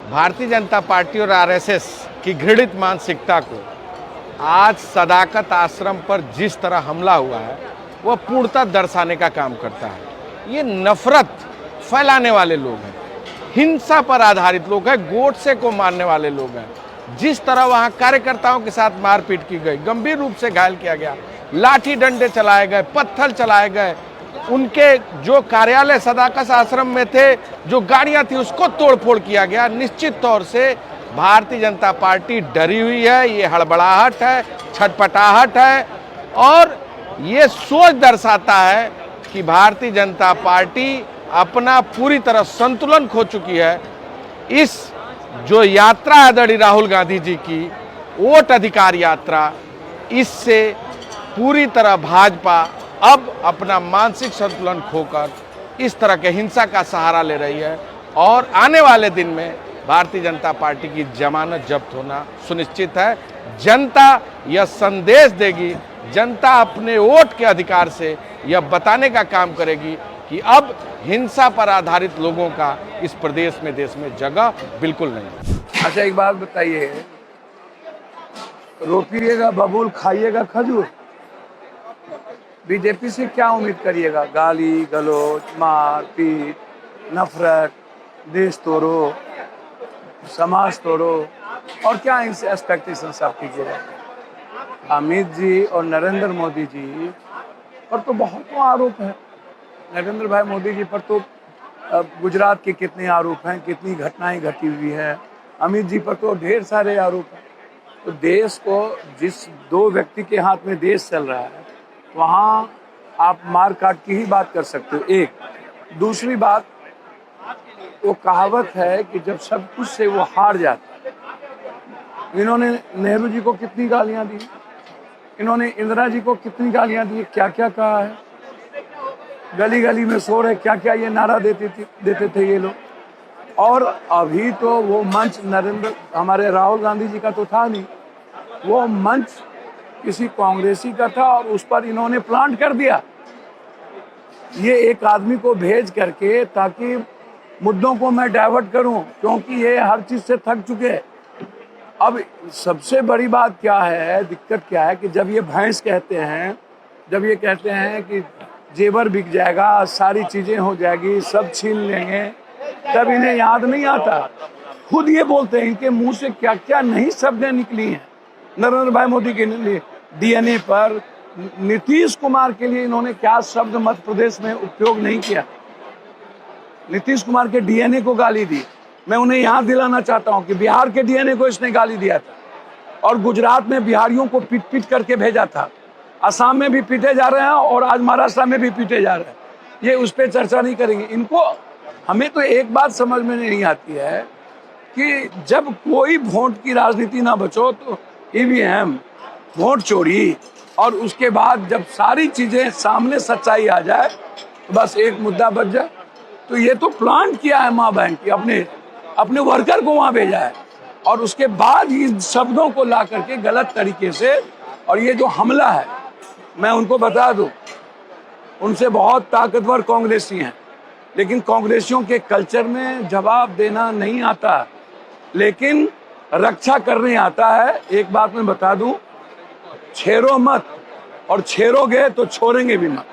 Bharatiya Janata party और RSS की घृणित मानसिकता को आज सदाकत आश्रम पर जिस तरह हमला हुआ है वह पूर्णतः दर्शाने का काम करता है। ये नफरत फैलाने वाले लोग हैं, हिंसा पर आधारित लोग हैं, गोडसे को मारने वाले लोग हैं। जिस तरह वहां कार्यकर्ताओं के साथ मारपीट की गई, गंभीर रूप से घायल किया गया, लाठी डंडे चलाए गए, पत्थर चलाए गए, उनके जो कार्यालय सदाकत आश्रम में थे, जो गाड़ियां थी उसको तोड़फोड़ किया गया। निश्चित तौर से भारतीय जनता पार्टी डरी हुई है, ये हड़बड़ाहट है, छटपटाहट है और ये सोच दर्शाता है कि भारतीय जनता पार्टी अपना पूरी तरह संतुलन खो चुकी है। इस जो यात्रा आदरणीय राहुल गांधी जी की वोट अधिकार यात्रा, इससे पूरी तरह भाजपा अब अपना मानसिक संतुलन खोकर इस तरह के हिंसा का सहारा ले रही है और आने वाले दिन में भारतीय जनता पार्टी की जमानत जब्त होना सुनिश्चित है। जनता यह संदेश देगी, जनता अपने वोट के अधिकार से यह बताने का काम करेगी कि अब हिंसा पर आधारित लोगों का इस प्रदेश में, देश में जगह बिल्कुल नहीं। अच्छा, एक बात बताइए, रोपिएगा बबूल, खाइएगा खजूर। बीजेपी से क्या उम्मीद करिएगा? गाली गलौज, मार पीट, नफरत, देश तोड़ो, समाज तोड़ो, और क्या इनसे एक्सपेक्टेशंस आप कीजिएगा? अमित जी और नरेंद्र मोदी जी पर तो बहुत आरोप है। नरेंद्र भाई मोदी जी पर तो गुजरात के कितने आरोप हैं, कितनी घटनाएं घटी हुई है। अमित जी पर तो ढेर सारे आरोप हैं। तो देश को, जिस दो व्यक्ति के हाथ में देश चल रहा है, वहाँ आप मार काट की ही बात कर सकते हो। एक दूसरी बात, वो कहावत है कि जब सब कुछ से वो हार जाता है। इन्होंने नेहरू जी को कितनी गालियां दी, इन्होंने इंदिरा जी को कितनी गालियां दी, क्या क्या कहा है, गली गली में शोर है, क्या क्या ये नारा देते थे ये लोग। और अभी तो वो मंच हमारे राहुल गांधी जी का तो था नहीं, वो मंच किसी कांग्रेसी का था और उस पर इन्होंने प्लांट कर दिया, ये एक आदमी को भेज करके, ताकि मुद्दों को मैं डाइवर्ट करूं, क्योंकि ये हर चीज से थक चुके हैं। अब सबसे बड़ी बात क्या है, दिक्कत क्या है कि जब ये भैंस कहते हैं, जब ये कहते हैं कि जेवर बिक जाएगा, सारी चीजें हो जाएगी, सब छीन लेंगे, तब इन्हें याद नहीं आता। खुद ये बोलते हैं, इनके मुंह से क्या क्या नहीं शब्दें निकली हैं नरेंद्र भाई मोदी के लिए, डीएनए पर, नीतीश कुमार के लिए इन्होंने क्या शब्द मध्य प्रदेश में उपयोग नहीं किया। नीतीश कुमार के डीएनए को गाली दी। मैं उन्हें याद दिलाना चाहता हूं कि बिहार के डीएनए को इसने गाली दिया था और गुजरात में बिहारियों को पीट पीट करके भेजा था। असम में भी पीटे जा रहे हैं और आज महाराष्ट्र में भी पीटे जा रहे हैं। ये उस पर चर्चा नहीं करेंगे। इनको, हमें तो एक बात समझ में नहीं आती है कि जब कोई वोट की राजनीति ना बचो तो ईवीएम, वोट चोरी, और उसके बाद जब सारी चीजें सामने सच्चाई आ जाए तो बस एक मुद्दा बच जाए। तो ये तो प्लान किया है माँ बहन की, अपने वर्कर को वहां भेजा है और उसके बाद इन शब्दों को ला करके गलत तरीके से, और ये जो हमला है, मैं उनको बता दूं, उनसे बहुत ताकतवर कांग्रेसी हैं, लेकिन कांग्रेसियों के कल्चर में जवाब देना नहीं आता, लेकिन रक्षा करने आता है। एक बात मैं बता दूं, छेड़ो मत, और छेड़ोगे तो छोड़ेंगे भी मत।